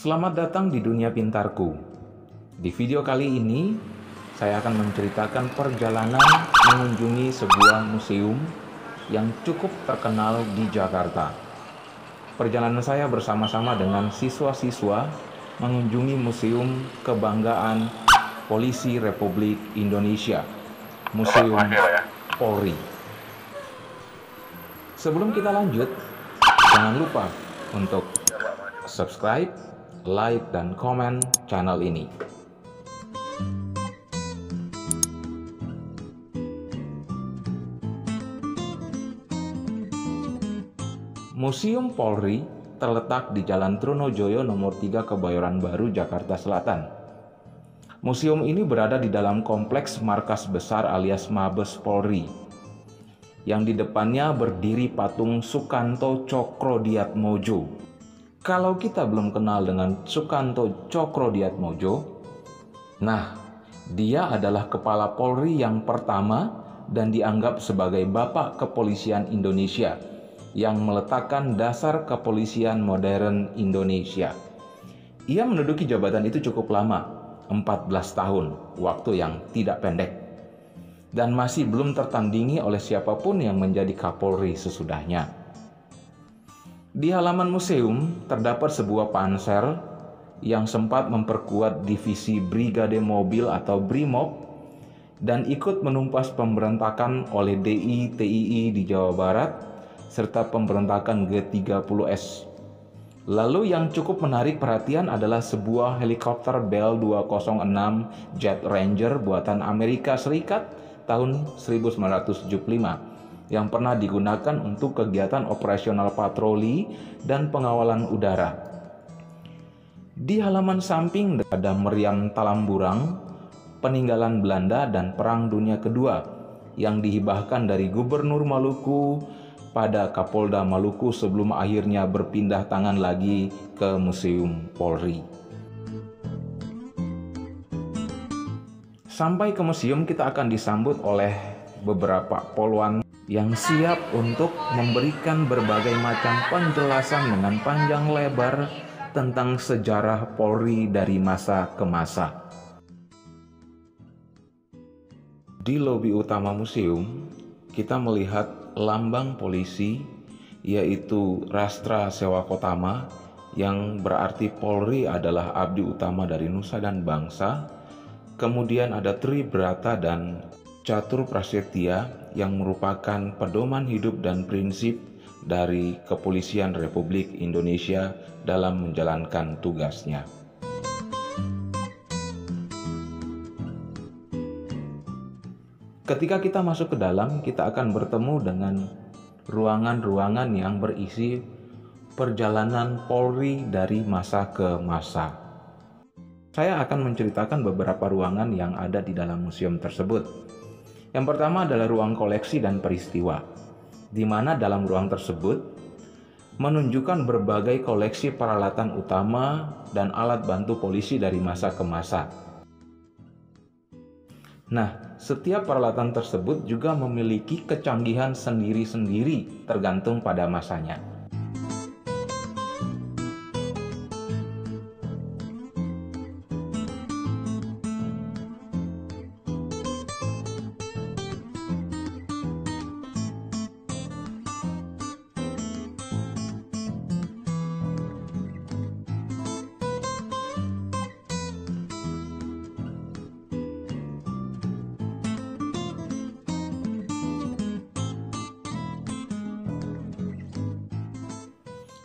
Selamat datang di dunia pintarku. Di video kali ini, saya akan menceritakan perjalanan mengunjungi sebuah museum yang cukup terkenal di Jakarta. Perjalanan saya bersama-sama dengan siswa-siswa mengunjungi Museum Kebanggaan Polisi Republik Indonesia, Museum Polri. Sebelum kita lanjut, jangan lupa untuk subscribe, like, dan komen channel ini. Museum Polri terletak di Jalan Trunojoyo nomor 3 Kebayoran Baru, Jakarta Selatan. Museum ini berada di dalam kompleks markas besar alias Mabes Polri, yang di depannya berdiri patung Sukanto Cokro-Diatmojo. Kalau kita belum kenal dengan Sukanto Cokro-Diatmojo, nah, dia adalah kepala Polri yang pertama dan dianggap sebagai bapak kepolisian Indonesia yang meletakkan dasar kepolisian modern Indonesia. Ia menduduki jabatan itu cukup lama, 14 tahun, waktu yang tidak pendek, dan masih belum tertandingi oleh siapapun yang menjadi Kapolri sesudahnya. Di halaman museum terdapat sebuah pansel yang sempat memperkuat divisi Brigade Mobil atau BRIMOB dan ikut menumpas pemberontakan oleh DI-TII di Jawa Barat serta pemberontakan G30S. Lalu yang cukup menarik perhatian adalah sebuah helikopter Bell 206 Jet Ranger buatan Amerika Serikat tahun 1975 yang pernah digunakan untuk kegiatan operasional patroli dan pengawalan udara. Di halaman samping ada meriam Talamburang, peninggalan Belanda dan Perang Dunia Kedua yang dihibahkan dari Gubernur Maluku pada Kapolda Maluku sebelum akhirnya berpindah tangan lagi ke Museum Polri. Sampai ke museum kita akan disambut oleh beberapa poluan yang siap untuk memberikan berbagai macam penjelasan dengan panjang lebar tentang sejarah Polri dari masa ke masa. Di lobi utama museum, kita melihat lambang polisi, yaitu Rastra Sewakotama, yang berarti Polri adalah abdi utama dari nusa dan bangsa. Kemudian ada Tribrata dan Catur Prasetya yang merupakan pedoman hidup dan prinsip dari Kepolisian Republik Indonesia dalam menjalankan tugasnya. Ketika kita masuk ke dalam, kita akan bertemu dengan ruangan-ruangan yang berisi perjalanan Polri dari masa ke masa. Saya akan menceritakan beberapa ruangan yang ada di dalam museum tersebut. Yang pertama adalah ruang koleksi dan peristiwa, di mana dalam ruang tersebut menunjukkan berbagai koleksi peralatan utama dan alat bantu polisi dari masa ke masa. Nah, setiap peralatan tersebut juga memiliki kecanggihan sendiri-sendiri tergantung pada masanya.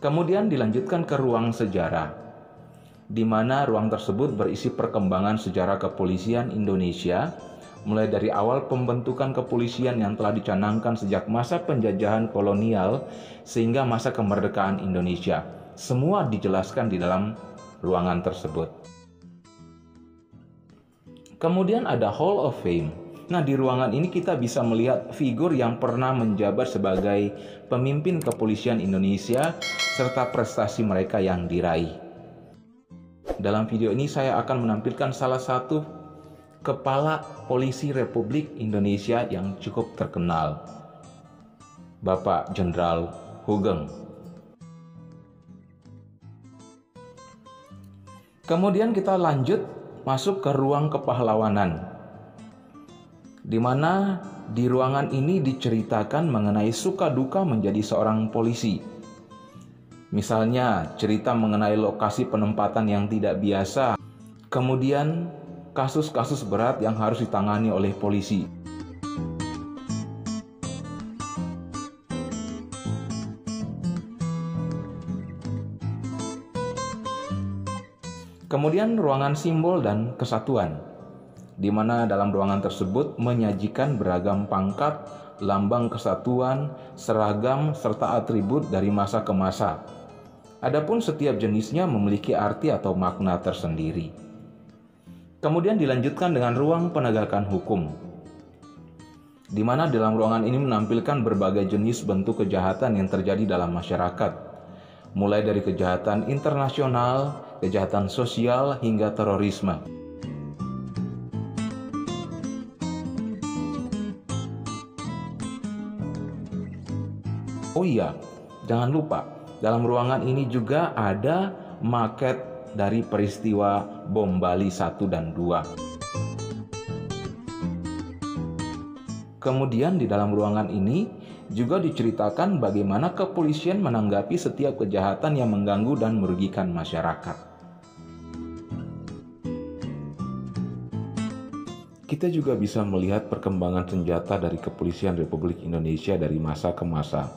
Kemudian dilanjutkan ke ruang sejarah, di mana ruang tersebut berisi perkembangan sejarah kepolisian Indonesia, mulai dari awal pembentukan kepolisian yang telah dicanangkan sejak masa penjajahan kolonial sehingga masa kemerdekaan Indonesia. Semua dijelaskan di dalam ruangan tersebut. Kemudian ada Hall of Fame. Nah, di ruangan ini kita bisa melihat figur yang pernah menjabat sebagai pemimpin kepolisian Indonesia serta prestasi mereka yang diraih. Dalam video ini saya akan menampilkan salah satu kepala polisi Republik Indonesia yang cukup terkenal, Bapak Jenderal Hugeng. Kemudian kita lanjut masuk ke ruang kepahlawanan, di mana di ruangan ini diceritakan mengenai suka duka menjadi seorang polisi. Misalnya cerita mengenai lokasi penempatan yang tidak biasa, kemudian kasus-kasus berat yang harus ditangani oleh polisi. Kemudian ruangan simbol dan kesatuan, di mana dalam ruangan tersebut menyajikan beragam pangkat, lambang kesatuan, seragam, serta atribut dari masa ke masa. Adapun setiap jenisnya memiliki arti atau makna tersendiri. Kemudian dilanjutkan dengan ruang penegakan hukum, di mana dalam ruangan ini menampilkan berbagai jenis bentuk kejahatan yang terjadi dalam masyarakat, mulai dari kejahatan internasional, kejahatan sosial, hingga terorisme. Oh iya, jangan lupa, dalam ruangan ini juga ada maket dari peristiwa bom Bali 1 dan 2. Kemudian di dalam ruangan ini juga diceritakan bagaimana kepolisian menanggapi setiap kejahatan yang mengganggu dan merugikan masyarakat. Kita juga bisa melihat perkembangan senjata dari Kepolisian Republik Indonesia dari masa ke masa.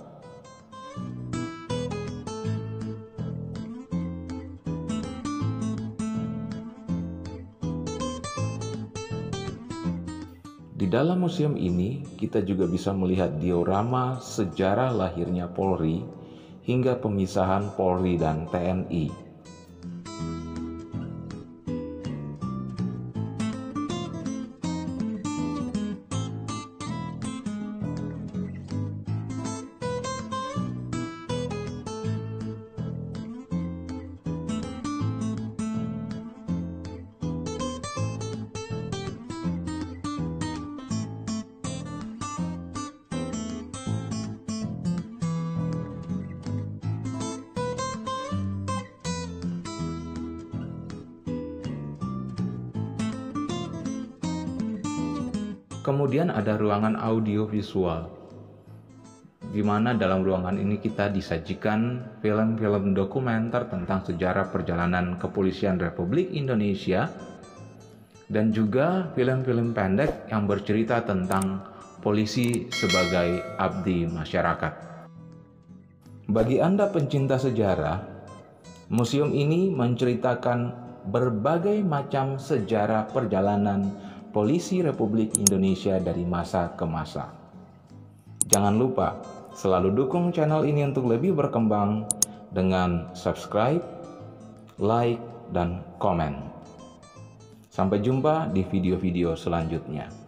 Di dalam museum ini, kita juga bisa melihat diorama sejarah lahirnya Polri hingga pemisahan Polri dan TNI. Kemudian ada ruangan audiovisual, di mana dalam ruangan ini kita disajikan film-film dokumenter tentang sejarah perjalanan Kepolisian Republik Indonesia dan juga film-film pendek yang bercerita tentang polisi sebagai abdi masyarakat. Bagi Anda pencinta sejarah, museum ini menceritakan berbagai macam sejarah perjalanan Polisi Republik Indonesia dari masa ke masa. Jangan lupa selalu dukung channel ini untuk lebih berkembang dengan subscribe, like, dan komen. Sampai jumpa di video-video selanjutnya.